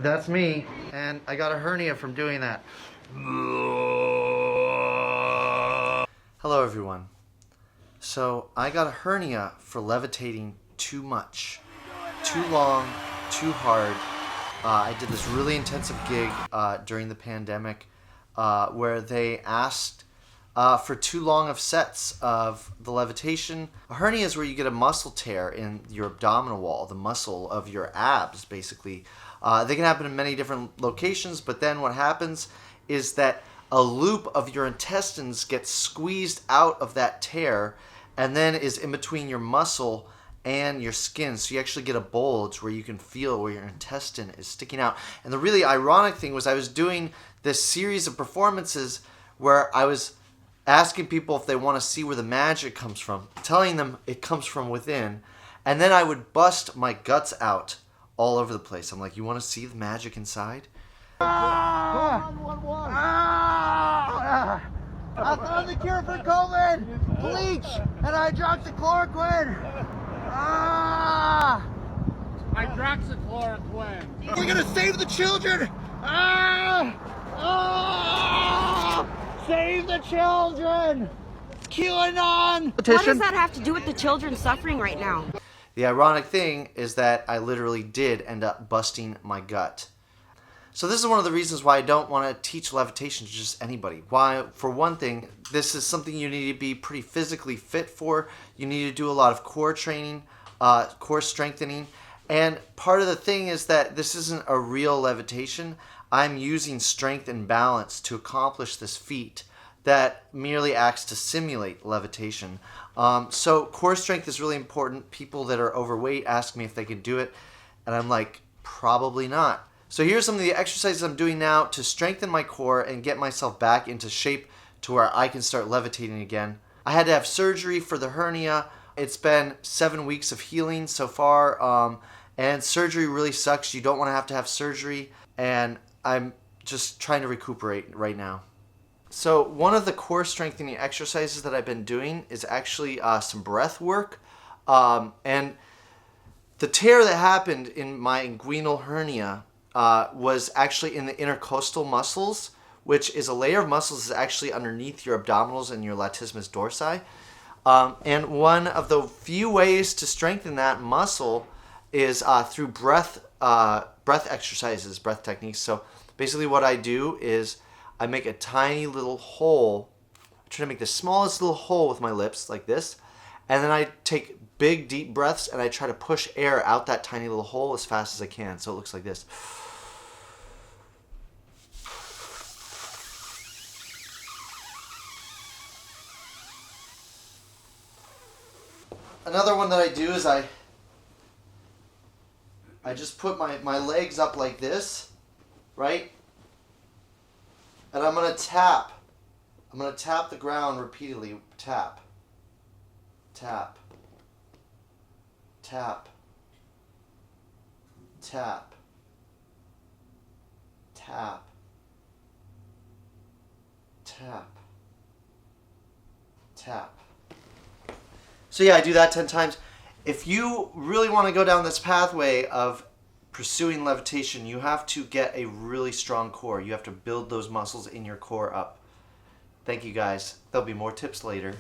That's me, and I got a hernia from doing that. Hello everyone. So I got a hernia for levitating too much, too long, too hard. I did this really intensive gig during the pandemic where they asked for too long of sets of the levitation. A hernia is where you get a muscle tear in your abdominal wall, the muscle of your abs, basically. They can happen in many different locations, but then what happens is that a loop of your intestines gets squeezed out of that tear and then is in between your muscle and your skin. So you actually get a bulge where you can feel where your intestine is sticking out. And the really ironic thing was I was doing this series of performances where I was asking people if they want to see where the magic comes from, telling them it comes from within, and then I would bust my guts out all over the place. I'm like, you want to see the magic inside? I found the cure for COVID! Bleach! And hydroxychloroquine! Hydroxychloroquine. We're gonna save the children! Save the children! QAnon! What does that have to do with the children suffering right now? The ironic thing is that I literally did end up busting my gut. So this is one of the reasons why I don't want to teach levitation to just anybody. Why? For one thing, this is something you need to be pretty physically fit for. You need to do a lot of core training, core strengthening. And part of the thing is that this isn't a real levitation. I'm using strength and balance to accomplish this feat that merely acts to simulate levitation. So core strength is really important. People that are overweight ask me if they can do it, and I'm like, probably not. So here's some of the exercises I'm doing now to strengthen my core and get myself back into shape to where I can start levitating again. I had to have surgery for the hernia. It's been 7 weeks of healing so far, and surgery really sucks. You don't want to have surgery, and I'm just trying to recuperate right now. So one of the core strengthening exercises that I've been doing is actually some breath work. And the tear that happened in my inguinal hernia was actually in the intercostal muscles, which is a layer of muscles that's actually underneath your abdominals and your latissimus dorsi. And one of the few ways to strengthen that muscle is through breath exercises, breath techniques. So basically what I do is I make a tiny little hole. I try to make the smallest little hole with my lips, like this. And then I take big, deep breaths, and I try to push air out that tiny little hole as fast as I can. So it looks like this. Another one that I do is I just put my legs up like this, right? And I'm going to tap. I'm going to tap the ground repeatedly. Tap. Tap. Tap. Tap. Tap. Tap. Tap. So yeah, I do that 10 times. If you really want to go down this pathway of pursuing levitation, you have to get a really strong core. You have to build those muscles in your core up. Thank you guys. There'll be more tips later.